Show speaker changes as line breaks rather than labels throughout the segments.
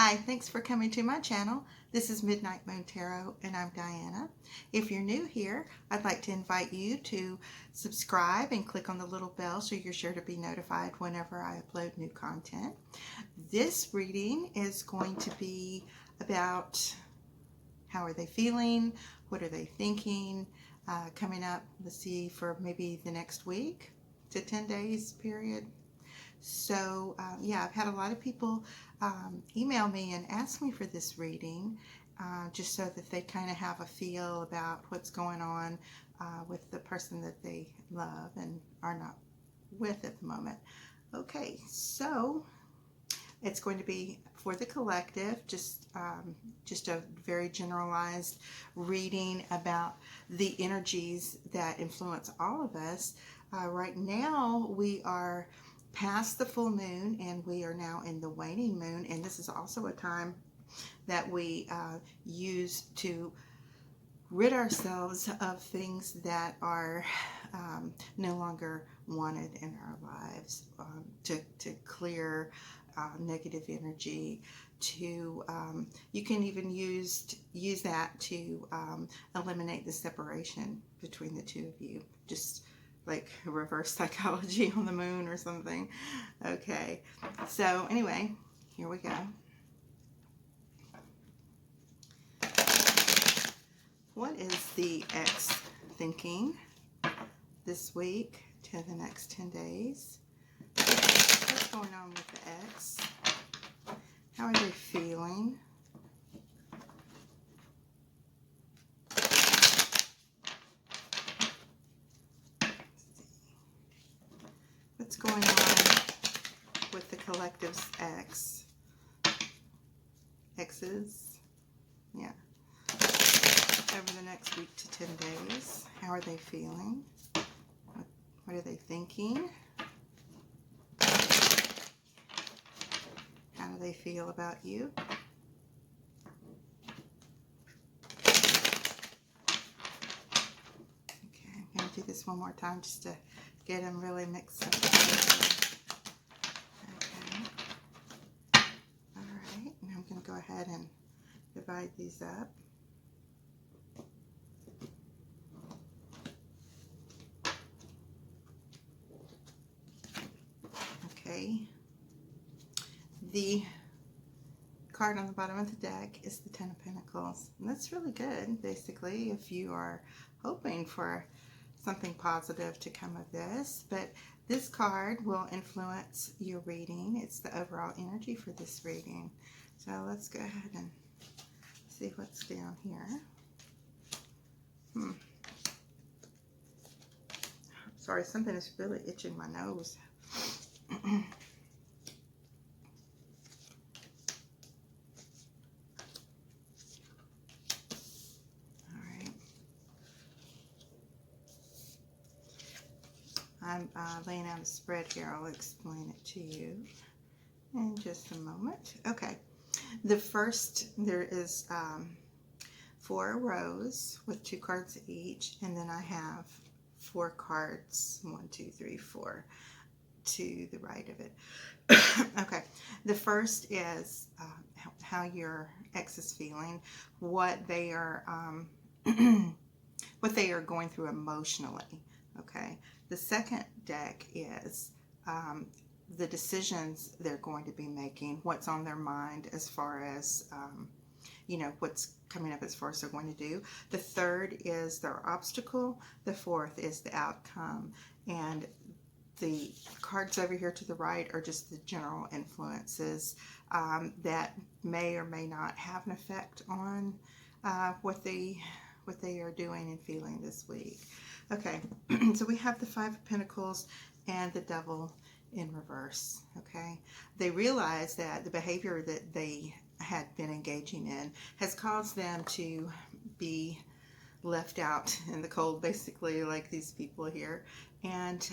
Hi, thanks for coming to my channel. This is Midnight Moon Tarot and I'm Diana. If you're new here, I'd like to invite you to subscribe and click on the little bell so you're sure to be notified whenever I upload new content. This reading is going to be about how are they feeling, what are they thinking, coming up, let's see, for maybe the next week to 10 days period. So yeah, I've had a lot of people email me and ask me for this reading just so that they kind of have a feel about what's going on with the person that they love and are not with at the moment. Okay, so it's going to be for the collective, just a very generalized reading about the energies that influence all of us. Right now, we are past the full moon and we are now in the waning moon, and this is also a time that we use to rid ourselves of things that are no longer wanted in our lives, to clear negative energy, to you can even use that to eliminate the separation between the two of you, just like reverse psychology on the moon or something. Okay, so anyway, here we go. What is the ex thinking this week to the next 10 days? What's going on with the ex? How are they feeling? What's going on with the collective's ex? Exes? Yeah. Over the next week to 10 days. How are they feeling? What are they thinking? How do they feel about you? Okay, I'm going to do this one more time just to get them really mixed up. Okay. Alright, and I'm going to go ahead and divide these up. Okay. The card on the bottom of the deck is the Ten of Pentacles. And that's really good, basically, if you are hoping for something positive to come of this. But this card will influence your reading. It's the overall energy for this reading. So let's go ahead and see what's down here. Sorry, something is really itching my nose. I'm laying out a spread here. I'll explain it to you in just a moment. Okay, the first, there is 4 rows with 2 cards each, and then I have 4 cards, 1, 2, 3, 4, to the right of it. Okay, the first is how your ex is feeling, what they are what they are going through emotionally. Okay, the second deck is the decisions they're going to be making, what's on their mind as far as you know, what's coming up as far as they're going to do. The third is their obstacle. The fourth is the outcome. And the cards over here to the right are just the general influences that may or may not have an effect on what they are doing and feeling this week. Okay, so we have the 5 of Pentacles and the Devil in reverse. Okay, they realize that the behavior that they had been engaging in has caused them to be left out in the cold, basically, like these people here. And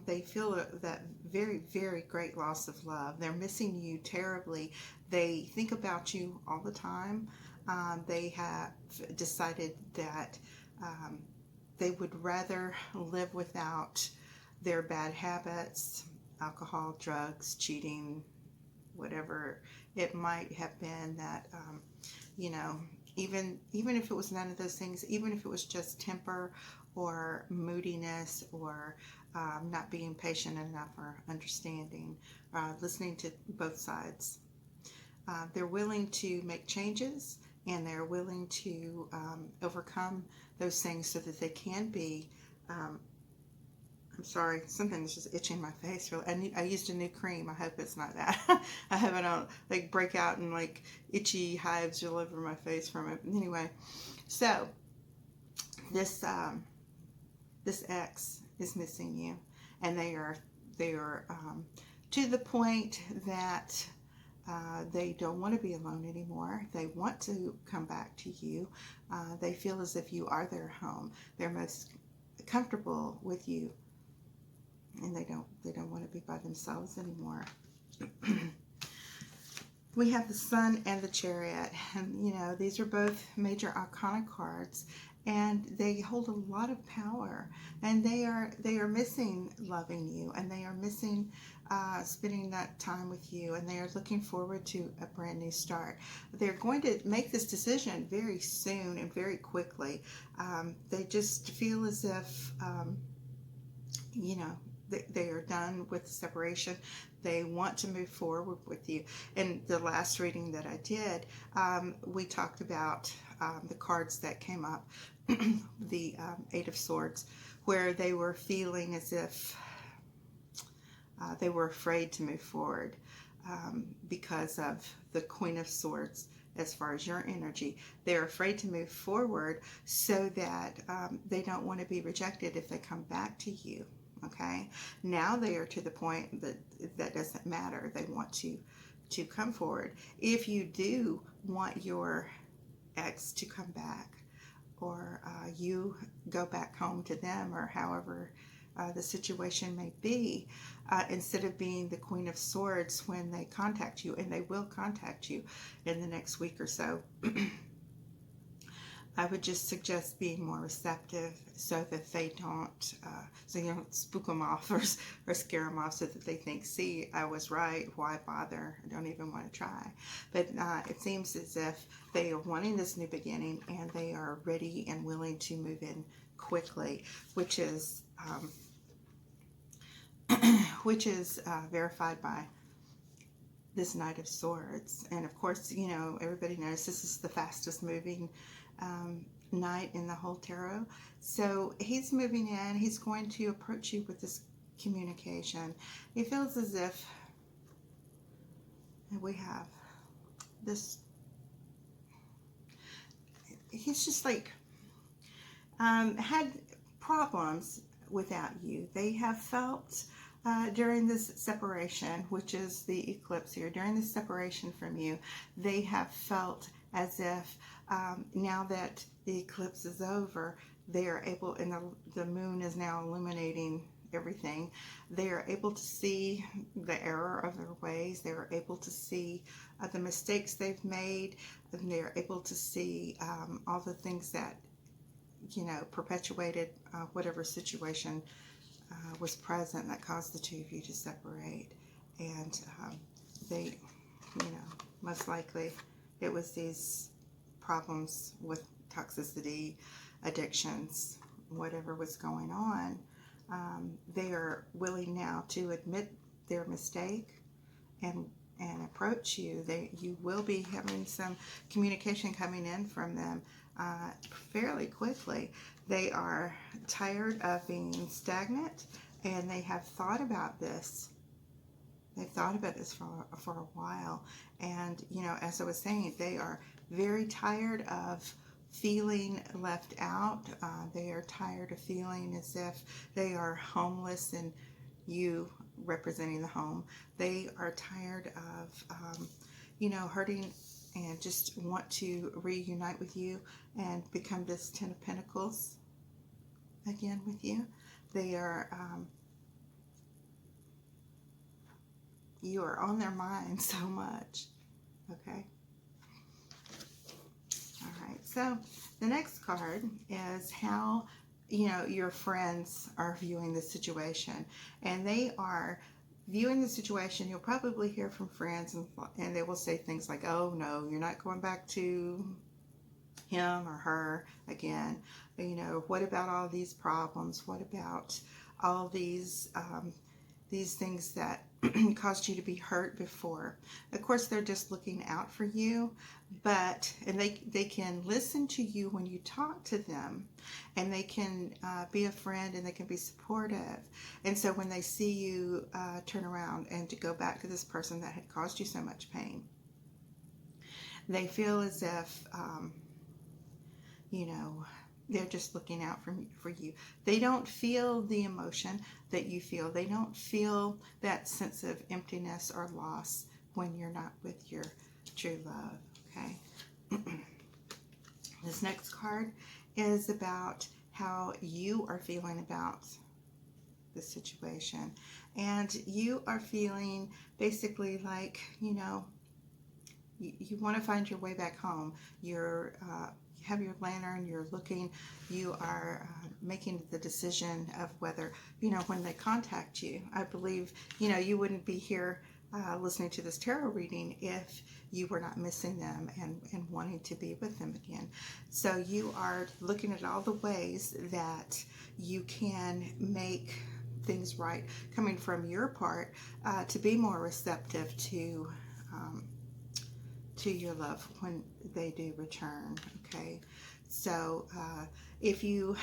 they feel that very, very great loss of love. They're missing you terribly. They think about you all the time. They have decided that they would rather live without their bad habits, alcohol, drugs, cheating, whatever it might have been that, you know, even if it was none of those things, even if it was just temper or moodiness or not being patient enough or understanding, listening to both sides. They're willing to make changes, and they're willing to overcome those things so that they can be. I'm sorry, something's just itching my face. I used a new cream. I hope it's not that. I hope I don't like break out in like itchy hives all over my face from it. Anyway, so this this ex is missing you, and they are to the point that they don't want to be alone anymore. They want to come back to you. They feel as if you are their home. They're most comfortable with you, and they don't want to be by themselves anymore. We have the Sun and the Chariot, and you know, these are both major arcana cards, and they hold a lot of power, and they are missing loving you, and they are missing spending that time with you, and they are looking forward to a brand new start. They're going to make this decision very soon and very quickly. They just feel as if you know, they are done with the separation. They want to move forward with you. In the last reading that I did, we talked about the cards that came up, the Eight of Swords, where they were feeling as if they were afraid to move forward because of the Queen of Swords. As far as your energy, they're afraid to move forward so that they don't want to be rejected if they come back to you. Okay, now they are to the point that that doesn't matter. They want to come forward. If you do want your ex to come back, or you go back home to them, or however the situation may be, instead of being the Queen of Swords when they contact you, and they will contact you in the next week or so, I would just suggest being more receptive so that they don't, so you don't spook them off or scare them off so that they think, see, I was right, why bother? I don't even want to try. But it seems as if they are wanting this new beginning, and they are ready and willing to move in quickly, which is verified by this Knight of Swords. And of course, you know, everybody knows this is the fastest moving knight in the whole tarot. So he's moving in. He's going to approach you with this communication. It feels as if we have this. He's just like had problems without you. They have felt during this separation, which is the eclipse here, during this separation from you, they have felt as if now that the eclipse is over, they are able, and the moon is now illuminating everything, they are able to see the error of their ways. They are able to see the mistakes they've made, and they are able to see all the things that, you know, perpetuated whatever situation was present that caused the two of you to separate. And they, you know, most likely it was these problems with toxicity, addictions, whatever was going on. They are willing now to admit their mistake and approach you. You will be having some communication coming in from them fairly quickly. They are tired of being stagnant, and they have thought about this. They've thought about this for a while. And, you know, as I was saying, they are very tired of feeling left out. They are tired of feeling as if they are homeless, and you representing the home. They are tired of, you know, hurting, and just want to reunite with you and become this Ten of Pentacles again with you. They are, you are on their mind so much. Okay. All right. So the next card is how, you know, your friends are viewing the situation, and they are viewing the situation, you'll probably hear from friends, and they will say things like, oh no, you're not going back to him or her again. You know, what about all these problems? What about all these things that caused you to be hurt before? Of course, they're just looking out for you, and they can listen to you when you talk to them, and they can be a friend, and they can be supportive. And so when they see you turn around and to go back to this person that had caused you so much pain, they feel as if you know, they're just looking out for you. They don't feel the emotion that you feel. They don't feel that sense of emptiness or loss when you're not with your true love, okay? This next card is about how you are feeling about the situation. And you are feeling basically like, you know, you want to find your way back home. You have your lantern, you're looking, you are making the decision of whether, you know, when they contact you. I believe, you know, you wouldn't be here listening to this tarot reading if you were not missing them and wanting to be with them again. So you are looking at all the ways that you can make things right, coming from your part, to be more receptive to your love when they do return, okay? So if you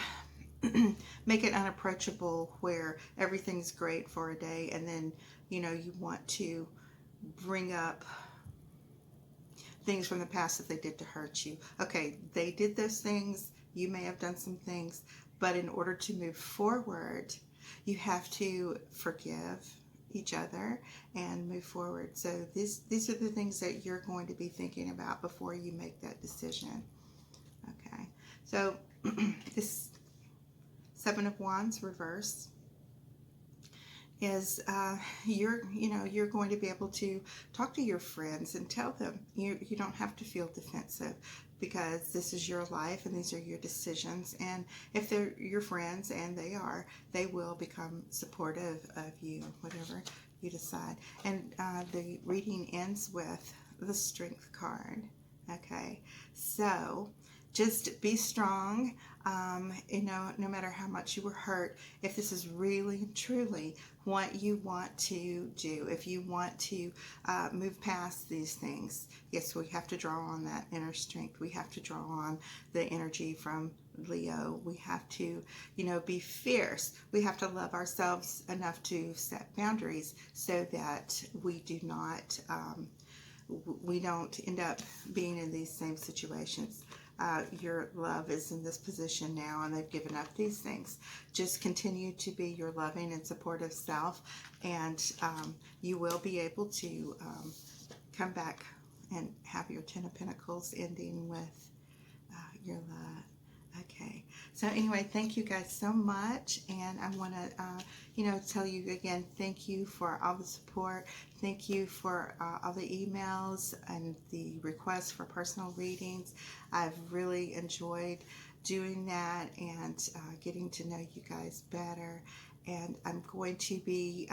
make it unapproachable where everything's great for a day, and then, you know, you want to bring up things from the past that they did to hurt you. Okay, they did those things, you may have done some things, but in order to move forward, you have to forgive each other and move forward. So these are the things that you're going to be thinking about before you make that decision. Okay, so this Seven of Wands reverse is you're going to be able to talk to your friends and tell them. You don't have to feel defensive, because this is your life and these are your decisions, and if they're your friends, and they will become supportive of you, whatever you decide. And the reading ends with the Strength card. Okay, so just be strong. You know, no matter how much you were hurt, if this is really and truly what you want to do, if you want to move past these things, yes, we have to draw on that inner strength. We have to draw on the energy from Leo. We have to, you know, be fierce. We have to love ourselves enough to set boundaries so that we do not, we don't end up being in these same situations. Your love is in this position now, and they've given up these things. Just continue to be your loving and supportive self, and you will be able to come back and have your Ten of Pentacles ending with your love. Okay, so anyway, thank you guys so much, and I want to, you know, tell you again, thank you for all the support. Thank you for all the emails and the requests for personal readings. I've really enjoyed doing that and getting to know you guys better. And I'm going to be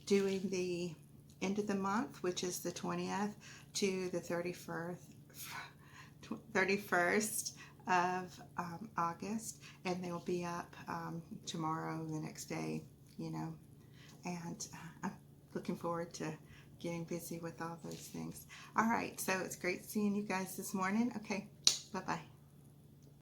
doing the end of the month, which is the 20th to the 31st of August, and they'll be up tomorrow, the next day, you know, and I'm looking forward to getting busy with all those things. All right, so it's great seeing you guys this morning. Okay, bye-bye.